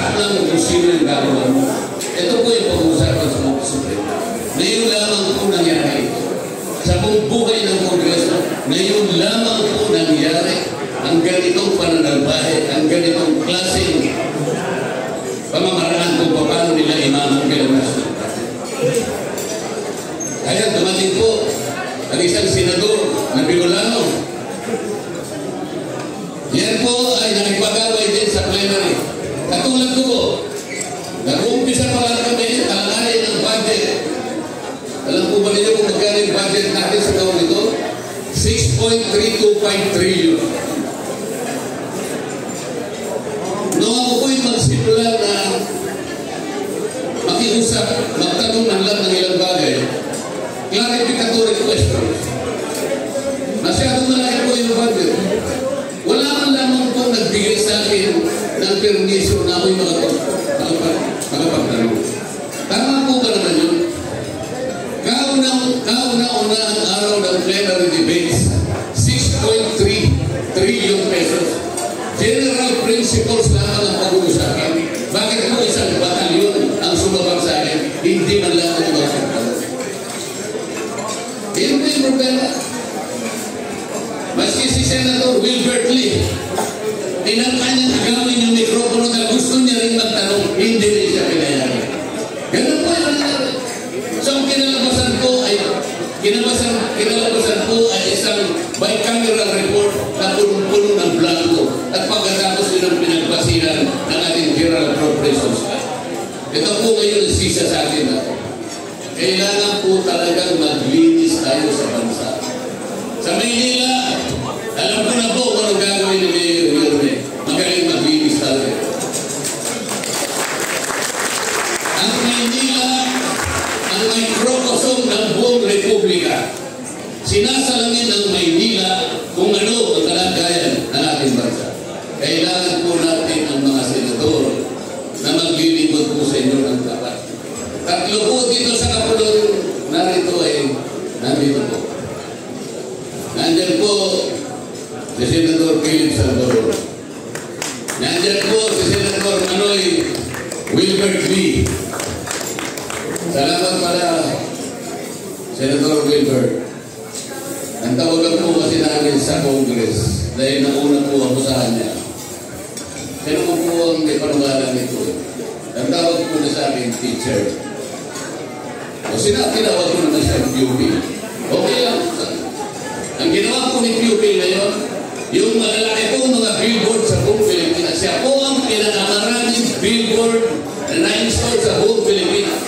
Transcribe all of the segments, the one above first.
stop lang kung sino yung gagawa mo. Ito po yung pag-uusapan sa mga Supremo. Ngayon lamang po nangyari sa buong buhay ng Kongreso, ngayon lamang po nangyari ang ganitong pananalbahe, ang ganitong klaseng pamamaraan kung paano nila imamangkilan ng national party. Kaya dumating po ang isang senador na Bicolano. Yan po ay nakipag-away din sa plenary. Katulad ko po, nag-uumpisa pa lang kami talanganin ng budget. Alam po ba ninyo kung magkano yung budget natin sa taon ito? 6.325 trillion. Noong ako po yung magsimula na makiusap, magtanong ng lang ng ilang bagay, clarificatory questions. Masyadong malaki po yung budget. Wala man lamang po nagbigay sa akin ng permisyon na ako'y makapagtanong. Tama po ba naman yun? Kauna-una ang araw ng plenary debates, 6.3 trillion pesos. General principles lamang ang pag-uusapan. Bakit po isang batalyon ang sumabang sa akin? Hindi man lang ang makapagtanong. Yun po yung problema. Maski si Senator Wilbert Lee, tinangkanyang agawin yung mikropono na gusto niya rin magtanong, hindi rin siya pinayari. Ganun po yung nangyari. So ang kinalabasan po ay isang bicameral report na punong-puno ng blanco at pagkatapos yun ang pinagbasihan ng ating General Appropriations. Ito po ngayon ang sisa sa atin na kailangan po talagang maglinis tayo sa bansa. Sa Maynila, alam ko na po kung anong gagawin ni Mayor Yorme. Magaling maglinis talaga. Ang Maynila, ang microcosm ng buong Republika. Sinasalamin ng Maynila kung ano ang kalagayan ng ating bansa. Kailangan po natin ang mga senador na maglilingkod po sa inyo ng dapat. Tatlo po dito sa Kapulong narito ay nandito po. Nandiyan po si Senator Philip Salvador. Nandiyan po si Senator Manoy Wilbert Lee. Salamat pala, Senator Wilbert. Ang tawagan po kasi namin sa Congress dahil nauna po ako sa kanya. Sino po ang may panungalan nito? Ang tawag po na sa akin, teacher. O tinawag ko naman siya PUP. Okay lang. Ang ginawa po ni PUP ngayon, yung malalaki po mga billboard sa buong Pilipinas. Siya po ang pinakamaraming billboard na na-install sa buong Pilipinas.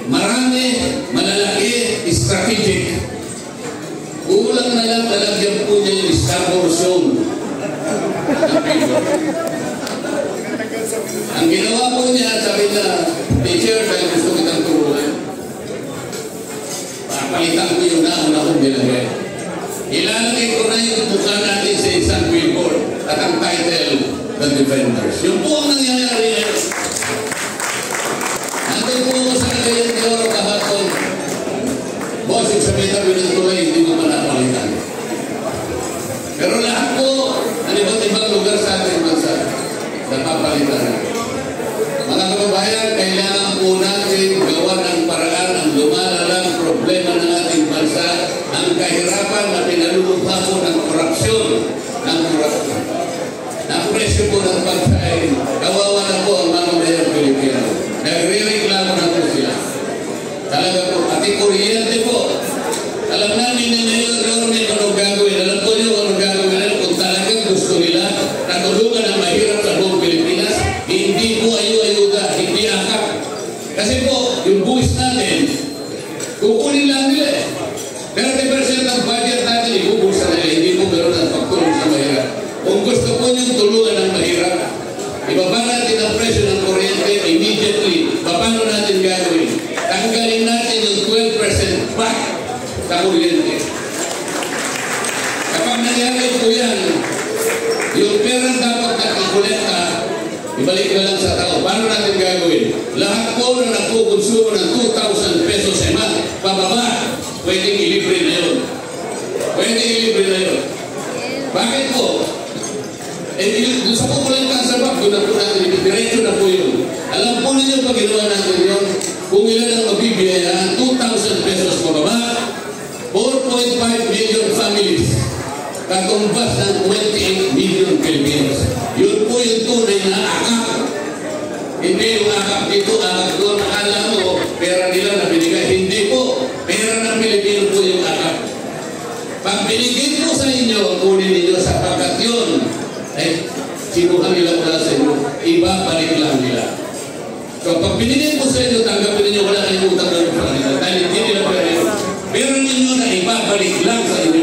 Marami, malalaki, strategic. Kulang na lang talagyan po niya yung Scarborough Zone. Ang ginawa po niya, sabi na, teacher, dahil gusto kitang turuan. Papalitan ko yung nauna kong nilagay. Ilalagay ko na yung mukha natin sa isang billboard at ang title, The Defenders. Yung po ang nangyayari ngayon. Nandun po ako sa Cagayan de Oro kahapon. Boss, yung sa may tabi ng tulay, hindi ko pa napalitan. Pero lahat po, ang iba't ibang lugar sa ating bansa, napapalitan. Mga kababayan, kailangan po natin gawa ng paraan ang lumalalang problema ng ating bansa, ang kahirapan na pinalulubha po ng korupsyon, ng presyo po ng pagkain. Kawawa na po ang mga mayang Pilipino. Nagre-reklamo na po sila. Talaga po, pati kuryente po. Alam namin na ngayon, anong gagawin. Alam ko nyo anong gagawin nila kung talagang gusto nila na tulungan ang mahirap sa buong Pilipinas. Hindi po ayu-ayuda, hindi akap. Kasi po, yung buwis natin, kukunin lang nila eh. 30% ng budget natin, ibubusa nila. Hindi po meron ang pagtulong sa mahirap. Kung gusto po niyong tulungan ang mahirap, ibaba natin ang presyo ng kuryente immediately. Paano natin gagawin? Tanggalin natin yung 12% back sa kuryente. Kapag nangyari po yan, yung perang dapat nakakolekta, ibalik na lang sa tao. Paano natin gagawin? Lahat po na nagkukonsumo ng 2,000 pesos a month, pababa, pwedeng ilibre na yun. Pwedeng ilibre na yun. Bakit po? Doon sa kukulekta sa bank, doon na po natin, diretso na po yun. ninyo pag ginawa natin yun, kung ilan ang mabibiyayaan, 2,000 pesos pababa, 4.5 million families, katumbas ng 28 million Filipinos. Yun po yung tunay na akap. Hindi yung akap dito, akap doon. Akala mo, pera nila na binigay. Hindi po. Pera ng Pilipino po yung akap. Pag binigay po sa inyo, kunin ninyo sapagkat yun. Sinuhan nila mula sa inyo. Iba, balik lang nila. So, pag binigay po sa inyo, tanggapin ninyo, wala kayong utang na sa kanila. Dahil hindi nila pera yun. Pera ninyo na iba, balik lang sa inyo.